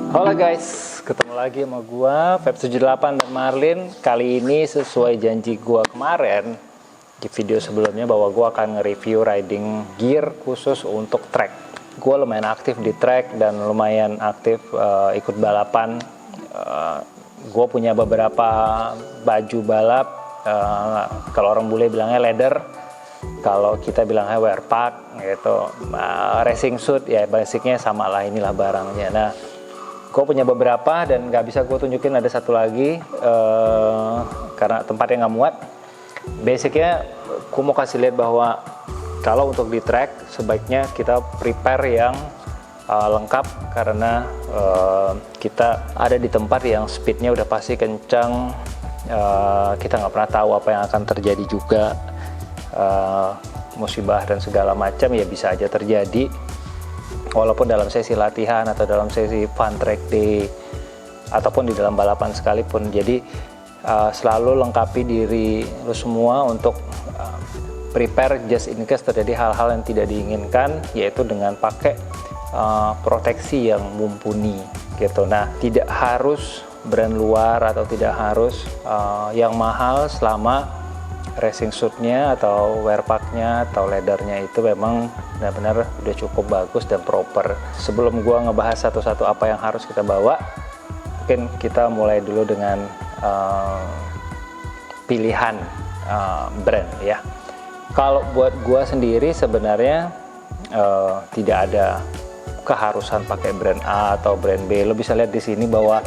Halo guys, ketemu lagi sama gua Feb78 dan Marlin. Kali ini sesuai janji gua kemarin di video sebelumnya bahwa gua akan nge-review riding gear khusus untuk track. Gua lumayan aktif di track dan lumayan aktif ikut balapan. Gua punya beberapa baju balap, kalau orang bule bilangnya leather, kalau kita bilangnya wear pack gitu. Racing suit ya basicnya sama lah, inilah barangnya. Nah, gue punya beberapa dan nggak bisa gue tunjukin, ada satu lagi karena tempatnya nggak muat. Basicnya gue mau kasih lihat bahwa kalau untuk di track sebaiknya kita prepare yang lengkap, karena kita ada di tempat yang speednya udah pasti kencang. Kita nggak pernah tahu apa yang akan terjadi juga, musibah dan segala macam ya bisa aja terjadi, walaupun dalam sesi latihan atau dalam sesi fun track day ataupun di dalam balapan sekalipun. Jadi selalu lengkapi diri lu semua untuk prepare just in case terjadi hal-hal yang tidak diinginkan, yaitu dengan pakai proteksi yang mumpuni gitu. Nah, tidak harus brand luar atau tidak harus yang mahal, selama racing suitnya atau wear packnya atau leathernya itu memang benar-benar udah cukup bagus dan proper. Sebelum gua ngebahas satu-satu apa yang harus kita bawa, mungkin kita mulai dulu dengan pilihan brand ya. Kalau buat gua sendiri sebenarnya tidak ada keharusan pakai brand A atau brand B. Lo bisa lihat di sini bahwa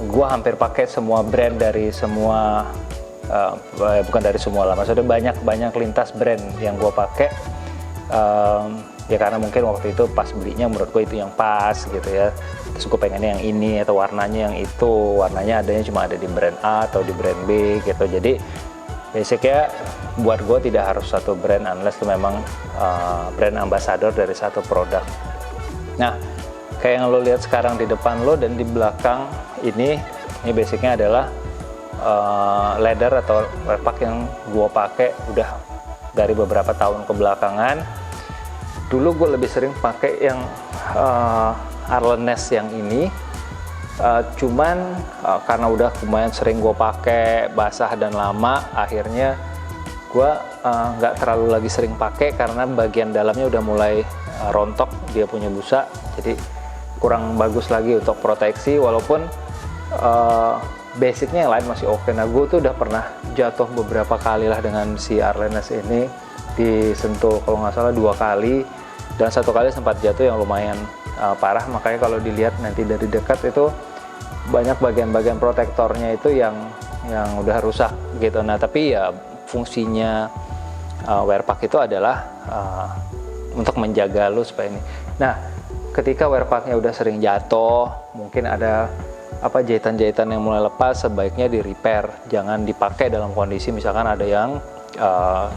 gua hampir pakai semua brand dari semua, bukan dari semua lah, maksudnya banyak lintas brand yang gue pakai, ya karena mungkin waktu itu pas belinya menurut gue itu yang pas gitu ya. Terus gue pengennya yang ini atau warnanya yang itu, warnanya adanya cuma ada di brand A atau di brand B gitu. Jadi basicnya buat gue tidak harus satu brand unless itu memang brand ambassador dari satu produk. Nah, kayak yang lo lihat sekarang di depan lo dan di belakang ini basicnya adalah leather atau wear pack yang gue pakai udah dari beberapa tahun kebelakangan. Dulu gue lebih sering pakai yang Arlen Ness yang ini, cuman karena udah lumayan sering gue pakai, basah dan lama, akhirnya gue nggak terlalu lagi sering pakai karena bagian dalamnya udah mulai rontok, dia punya busa, jadi kurang bagus lagi untuk proteksi. Walaupun basicnya yang lain masih oke. Nah, gue tuh udah pernah jatuh beberapa kali lah dengan si Arlen Ness ini, disentuh kalau nggak salah 2 kali, dan 1 kali sempat jatuh yang lumayan parah. Makanya kalau dilihat nanti dari dekat itu banyak bagian-bagian protektornya itu yang udah rusak gitu. Nah, tapi ya fungsinya wear pack itu adalah untuk menjaga lu supaya ini. Nah, ketika wear packnya udah sering jatuh, mungkin ada jahitan-jahitan yang mulai lepas, sebaiknya di repair, jangan dipakai dalam kondisi misalkan ada yang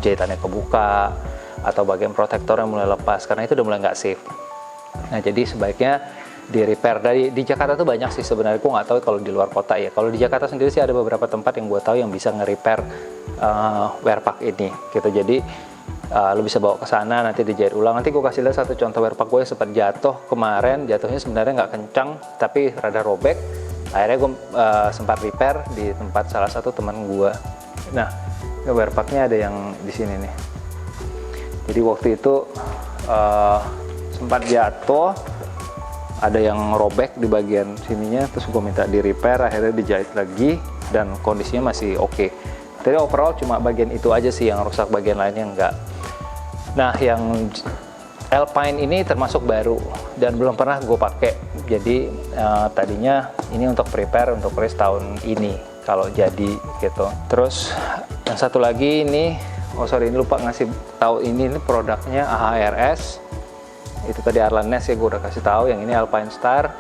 jahitannya kebuka atau bagian protektor yang mulai lepas, karena itu udah mulai nggak safe. Nah, jadi sebaiknya di repair. Di Jakarta tuh banyak sih sebenarnya, aku nggak tahu kalau di luar kota ya. Kalau di Jakarta sendiri sih ada beberapa tempat yang gue tahu yang bisa nge-repair wear pack ini gitu. Jadi lo bisa bawa ke sana, nanti dijahit ulang. Nanti gue kasih lihat satu contoh wear pack gue yang sempat jatuh kemarin. Jatuhnya sebenarnya nggak kencang tapi rada robek. Akhirnya gue sempat repair di tempat salah satu teman gue. Nah, wear packnya ada yang di sini nih. Jadi waktu itu sempat jatuh, ada yang robek di bagian sininya, terus gue minta di repair, akhirnya dijahit lagi dan kondisinya masih oke. Jadi overall cuma bagian itu aja sih yang rusak, bagian lainnya enggak. Nah, yang Alpine ini termasuk baru dan belum pernah gue pakai. Jadi tadinya ini untuk prepare untuk race tahun ini kalau jadi gitu. Terus yang satu lagi ini, ini lupa ngasih tahu, ini produknya AHRS. Itu tadi Arlen Ness ya, gue udah kasih tahu. Yang ini Alpine Star.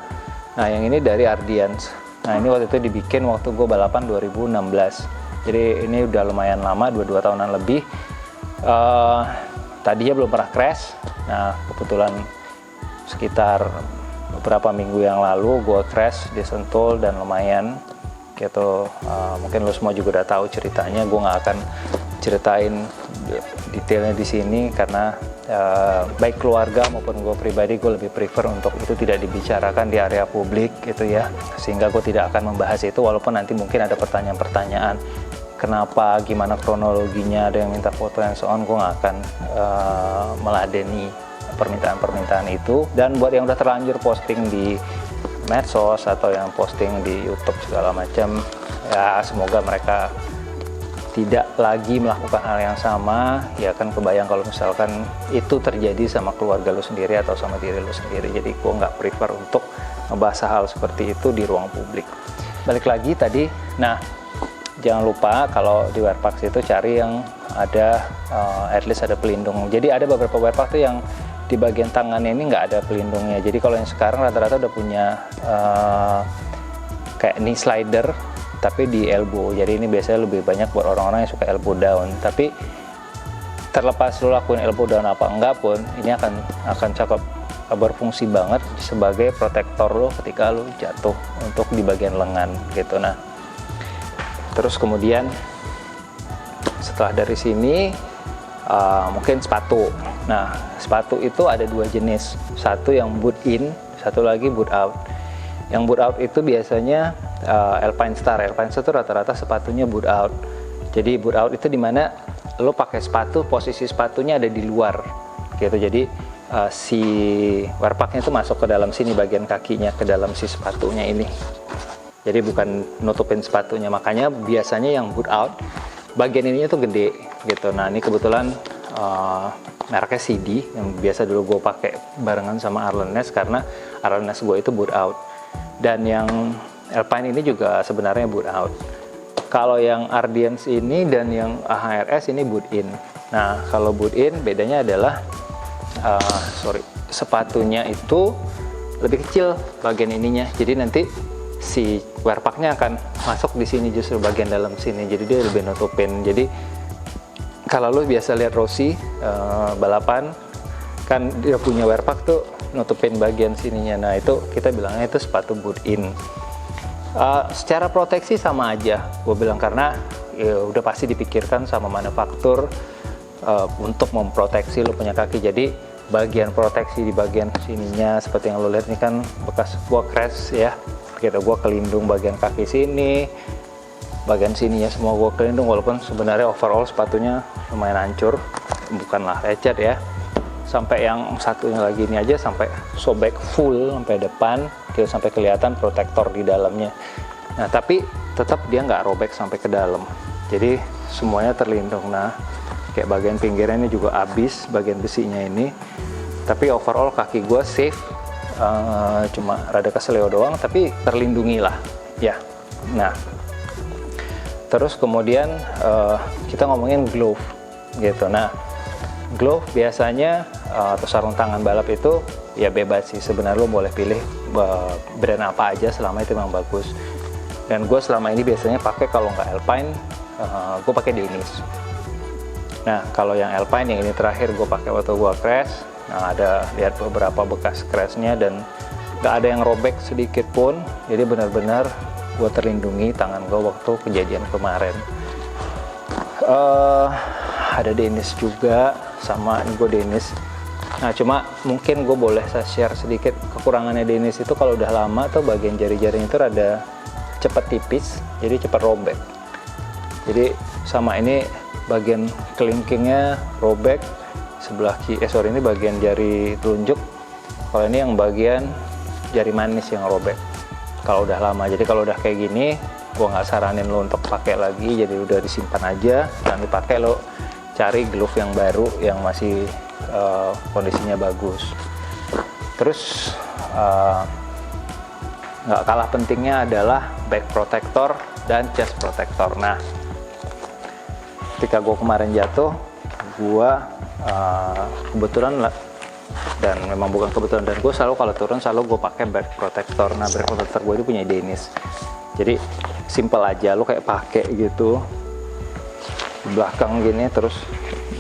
Nah, yang ini dari Ardians. Nah, ini waktu itu dibikin waktu gue balapan 2016. Jadi ini udah lumayan lama, 22 tahunan lebih. Tadinya belum pernah crash. Nah, kebetulan sekitar beberapa minggu yang lalu gue crash di Sentul dan lumayan gitu. Mungkin lo semua juga udah tahu ceritanya. Gue nggak akan ceritain detailnya di sini karena baik keluarga maupun gue pribadi, gue lebih prefer untuk itu tidak dibicarakan di area publik gitu ya, sehingga gue tidak akan membahas itu, walaupun nanti mungkin ada pertanyaan-pertanyaan kenapa, gimana kronologinya, ada yang minta foto and so on, gue nggak akan meladeni permintaan-permintaan itu. Dan buat yang udah terlanjur posting di medsos atau yang posting di YouTube segala macam, ya semoga mereka tidak lagi melakukan hal yang sama. Ya kan kebayang kalau misalkan itu terjadi sama keluarga lu sendiri atau sama diri lu sendiri. Jadi gue nggak prefer untuk ngebahas hal seperti itu di ruang publik. Balik lagi tadi, nah jangan lupa kalau di wearpax itu cari yang ada at least ada pelindung. Jadi ada beberapa wearpax tuh yang di bagian tangannya ini nggak ada pelindungnya. Jadi kalau yang sekarang rata-rata udah punya kayak knee slider tapi di elbow. Jadi ini biasanya lebih banyak buat orang-orang yang suka elbow down. Tapi terlepas lo lakuin elbow down apa enggak pun, ini akan cakep berfungsi banget sebagai protektor lo ketika lo jatuh untuk di bagian lengan gitu. Nah, terus kemudian setelah dari sini mungkin sepatu. Nah, sepatu itu ada dua jenis. Satu yang boot in, satu lagi boot out. Yang boot out itu biasanya Alpinestar itu rata-rata sepatunya boot out. Jadi boot out itu dimana lo pakai sepatu, posisi sepatunya ada di luar gitu. Jadi si wearpaxnya itu masuk ke dalam sini, bagian kakinya ke dalam si sepatunya ini. Jadi bukan nutupin sepatunya. Makanya biasanya yang boot out bagian ininya tuh gede gitu. Nah ini kebetulan mereknya CD yang biasa dulu gue pakai barengan sama Arlen Ness, karena Arlen Ness gue itu boot out. Dan yang Alpine ini juga sebenarnya boot out. Kalau yang Ardians ini dan yang AHRS ini boot in. Nah kalau boot in bedanya adalah sepatunya itu lebih kecil bagian ininya. Jadi nanti si wearpaxnya akan masuk di sini, justru bagian dalam sini. Jadi dia lebih nutupin. Jadi kalau lo biasa lihat Rossi balapan kan dia punya wearpax tuh nutupin bagian sininya. Nah itu kita bilangnya itu sepatu boot in. Secara proteksi sama aja gue bilang, karena ya udah pasti dipikirkan sama manufaktur untuk memproteksi lo punya kaki. Jadi bagian proteksi di bagian sininya seperti yang lo lihat ini kan bekas gua crash ya gitu. Gua kelindung bagian kaki sini, bagian sininya semua gua kelindung, walaupun sebenarnya overall sepatunya lumayan hancur, bukanlah lecet ya. Sampai yang satunya lagi ini aja sampai sobek full sampai depan gitu, sampai kelihatan protektor di dalamnya. Nah tapi tetap dia nggak robek sampai ke dalam, jadi semuanya terlindung. Nah kayak bagian pinggirnya ini juga habis bagian besinya ini, tapi overall kaki gue safe, cuma rada keseleo doang tapi terlindungi lah ya. Nah terus kemudian kita ngomongin glove gitu. Nah glove biasanya atau sarung tangan balap itu ya bebas sih sebenarnya, lo boleh pilih brand apa aja selama itu memang bagus. Dan gue selama ini biasanya pakai, kalau nggak Alpine gue pakai Danish. Nah kalau yang Alpine yang ini terakhir gue pakai waktu gue crash, nah ada lihat beberapa bekas crashnya dan nggak ada yang robek sedikit pun. Jadi benar-benar gue terlindungi tangan gue waktu kejadian kemarin. Ada Danish juga, sama ini gue Danish. Nah cuma mungkin gue boleh saya share sedikit kekurangannya Danish itu, kalau udah lama tuh bagian jari-jarinya itu rada cepet tipis, jadi cepet robek. Jadi sama ini bagian kelingkingnya robek sebelah kiri, ini bagian jari telunjuk. Kalau ini yang bagian jari manis yang robek kalau udah lama. Jadi kalau udah kayak gini gue nggak saranin lo untuk pakai lagi, jadi udah disimpan aja, jangan dipakai. Lo cari glove yang baru yang masih kondisinya bagus. Terus nggak kalah pentingnya adalah back protector dan chest protector. Nah ketika gue kemarin jatuh, gue kebetulan dan memang bukan kebetulan, dan gue selalu kalau turun selalu gue pakai back protector. Nah back protector gue itu punya Danish, jadi simple aja, lo kayak pakai gitu di belakang gini, terus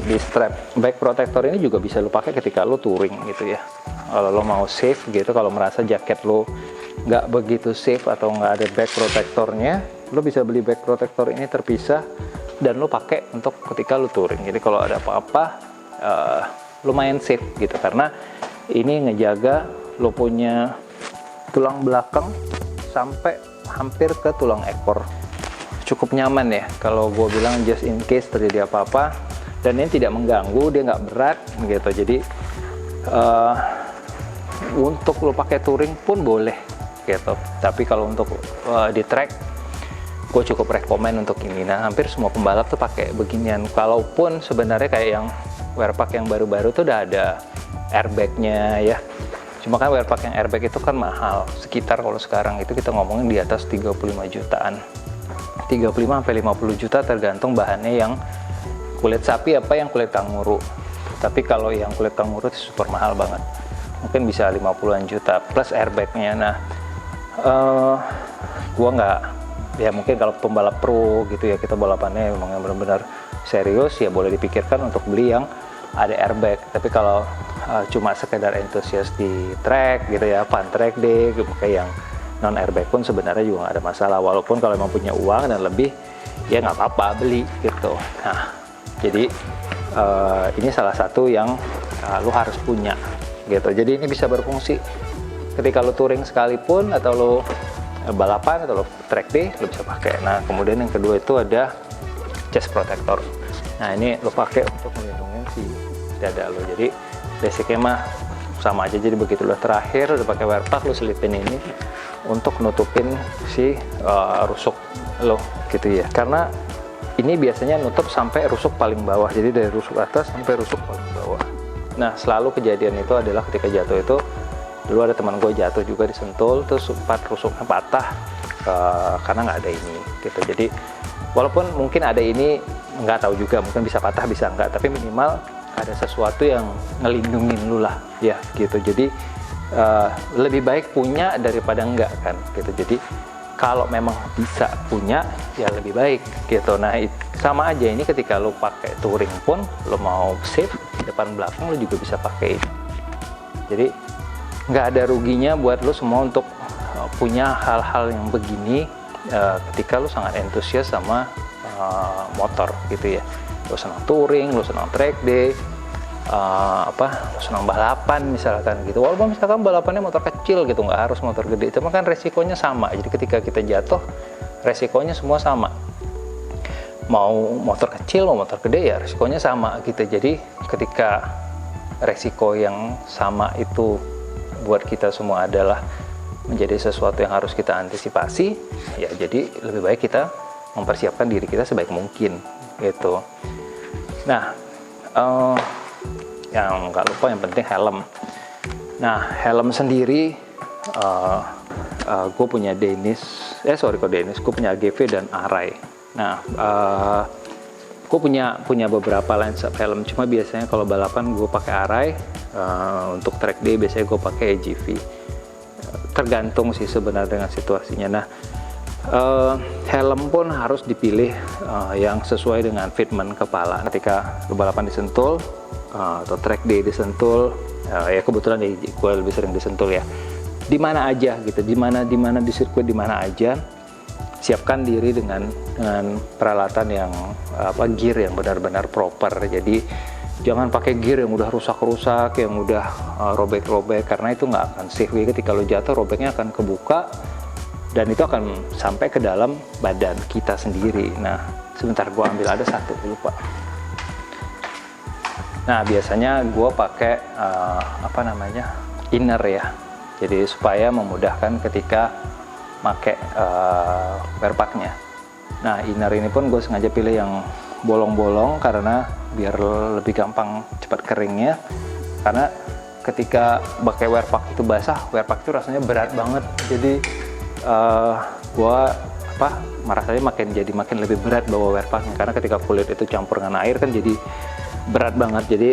di strap. Back protector ini juga bisa lo pakai ketika lo touring gitu ya, kalau lo mau safe gitu. Kalau merasa jaket lo nggak begitu safe atau nggak ada back protectornya, lo bisa beli back protector ini terpisah dan lo pakai untuk ketika lo touring. Jadi kalau ada apa-apa lumayan safe gitu, karena ini ngejaga lo punya tulang belakang sampai hampir ke tulang ekor. Cukup nyaman ya kalau gue bilang, just in case terjadi apa-apa, dan ini tidak mengganggu, dia nggak berat gitu. Jadi untuk lo pakai touring pun boleh gitu, tapi kalau untuk di track gue cukup rekomen untuk ini. Nah, hampir semua pembalap tuh pakai beginian, kalaupun sebenarnya kayak yang wearpack yang baru-baru tuh udah ada airbagnya ya. Cuma kan wearpack yang airbag itu kan mahal, sekitar kalau sekarang itu kita ngomongin di atas 35 jutaan, 35 sampai 50 juta tergantung bahannya, yang kulit sapi apa yang kulit kanguru. Tapi kalau yang kulit kanguru itu super mahal banget, mungkin bisa 50-an juta plus airbagnya. Nah, gua nggak, ya mungkin kalau pembalap pro gitu ya, kita balapannya memang yang benar-benar serius, ya boleh dipikirkan untuk beli yang ada airbag. Tapi kalau cuma sekedar entusias di track gitu ya, fun track day, kayak yang non airbag pun sebenarnya juga nggak ada masalah, walaupun kalau memang punya uang dan lebih ya nggak apa-apa beli gitu. Nah, jadi ini salah satu yang lu harus punya gitu. Jadi ini bisa berfungsi ketika lu touring sekalipun, atau lu balapan, atau lo track day, lo bisa pakai. Nah, kemudian yang kedua itu ada chest protector. Nah, ini lo pakai untuk melindungi si dada lo. Jadi basicnya mah sama aja. Jadi begitu lo terakhir udah pakai wearpack, lo selipin ini untuk nutupin si rusuk lo gitu ya. Karena ini biasanya nutup sampai rusuk paling bawah. Jadi dari rusuk atas sampai rusuk paling bawah. Nah, selalu kejadian itu adalah ketika jatuh itu, dulu ada teman gue jatuh juga di Sentul, terus rusuknya patah karena nggak ada ini gitu. Jadi walaupun mungkin ada ini, nggak tahu juga, mungkin bisa patah bisa nggak, tapi minimal ada sesuatu yang ngelindungin lu lah ya gitu. Jadi lebih baik punya daripada enggak kan gitu. Jadi kalau memang bisa punya ya lebih baik gitu. Nah, sama aja ini ketika lo pakai touring pun, lo mau safe depan belakang lo juga bisa pakai ini. Jadi nggak ada ruginya buat lo semua untuk punya hal-hal yang begini ketika lo sangat antusias sama motor gitu ya. Lo senang touring, lo senang track day, lo senang balapan misalkan gitu. Walaupun misalkan balapannya motor kecil gitu, nggak harus motor gede, cuma kan resikonya sama. Jadi ketika kita jatuh, resikonya semua sama. Mau motor kecil, mau motor gede ya resikonya sama gitu. Jadi ketika resiko yang sama itu buat kita semua adalah menjadi sesuatu yang harus kita antisipasi, ya jadi lebih baik kita mempersiapkan diri kita sebaik mungkin gitu. Nah, yang nggak lupa yang penting helm. Nah, helm sendiri gue punya gue punya AGV dan Arai. Nah, gue punya beberapa lines up helm, cuma biasanya kalau balapan gue pakai Arai. Untuk track day biasanya gue pakai AGV. Tergantung sih sebenarnya dengan situasinya. Nah, helm pun harus dipilih yang sesuai dengan fitment kepala. Ketika lu balapan di Sentul atau track day di Sentul, ya kebetulan gue lebih sering di Sentul ya. Di mana aja gitu, di mana di sirkuit di mana aja, siapkan diri dengan peralatan yang gear yang benar-benar proper. Jadi jangan pakai gear yang udah rusak-rusak, yang udah robek-robek, karena itu nggak akan safe. Ketika lo jatuh, robeknya akan kebuka dan itu akan sampai ke dalam badan kita sendiri. Nah, sebentar gue ambil, ada satu lupa. Nah, biasanya gue pakai inner ya. Jadi supaya memudahkan ketika pakai wearpacknya. Nah, inner ini pun gue sengaja pilih yang bolong-bolong karena biar lebih gampang cepat keringnya. Karena ketika pakai wearpack itu basah, wearpack itu rasanya berat banget. Jadi gua merasanya makin lebih berat bawa wearpacknya, karena ketika kulit itu campur dengan air kan jadi berat banget. Jadi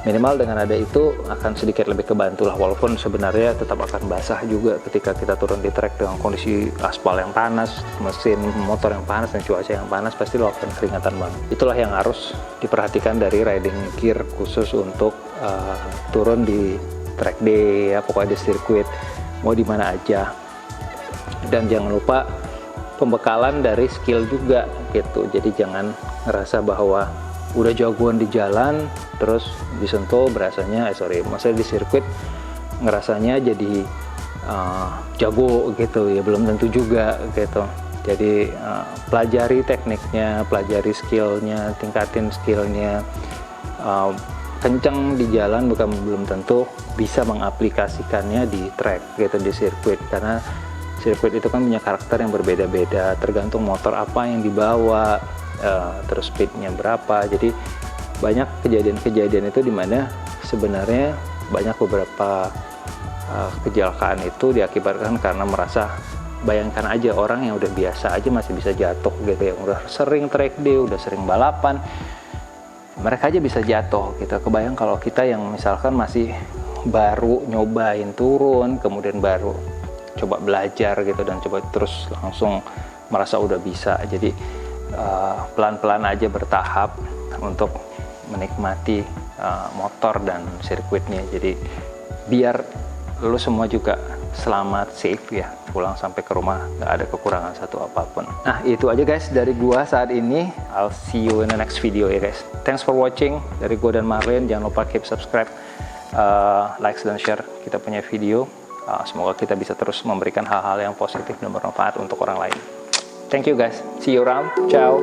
minimal dengan ada itu akan sedikit lebih kebantu lah, walaupun sebenarnya tetap akan basah juga ketika kita turun di track dengan kondisi aspal yang panas, mesin motor yang panas, dan cuaca yang panas, pasti lo akan keringatan banget. Itulah yang harus diperhatikan dari riding gear khusus untuk turun di track day ya, pokoknya di sirkuit mau di mana aja. Dan jangan lupa pembekalan dari skill juga gitu. Jadi jangan ngerasa bahwa udah jagoan di jalan, terus disentuh berasanya, maksudnya di sirkuit ngerasanya jadi jago gitu ya, belum tentu juga gitu. Jadi pelajari tekniknya, pelajari skillnya, tingkatin skillnya. Kenceng di jalan belum tentu bisa mengaplikasikannya di track gitu, di sirkuit, karena sirkuit itu kan punya karakter yang berbeda-beda tergantung motor apa yang dibawa, terus speednya berapa. Jadi banyak kejadian-kejadian itu dimana sebenarnya banyak beberapa kecelakaan itu diakibatkan karena merasa, bayangkan aja orang yang udah biasa aja masih bisa jatuh gitu, yang udah sering track day, udah sering balapan, mereka aja bisa jatuh gitu. Kebayang kalau kita yang misalkan masih baru nyobain turun, kemudian baru coba belajar gitu, dan coba terus langsung merasa udah bisa. Jadi pelan-pelan aja, bertahap untuk menikmati motor dan sirkuitnya. Jadi biar lu semua juga selamat, safe ya, pulang sampai ke rumah nggak ada kekurangan satu apapun. Nah itu aja guys dari gua saat ini. I'll see you in the next video ya guys. Thanks for watching dari gua dan Marlin. Jangan lupa keep subscribe, like dan share kita punya video. Semoga kita bisa terus memberikan hal-hal yang positif dan bermanfaat untuk orang lain. Thank you guys, see you around, ciao.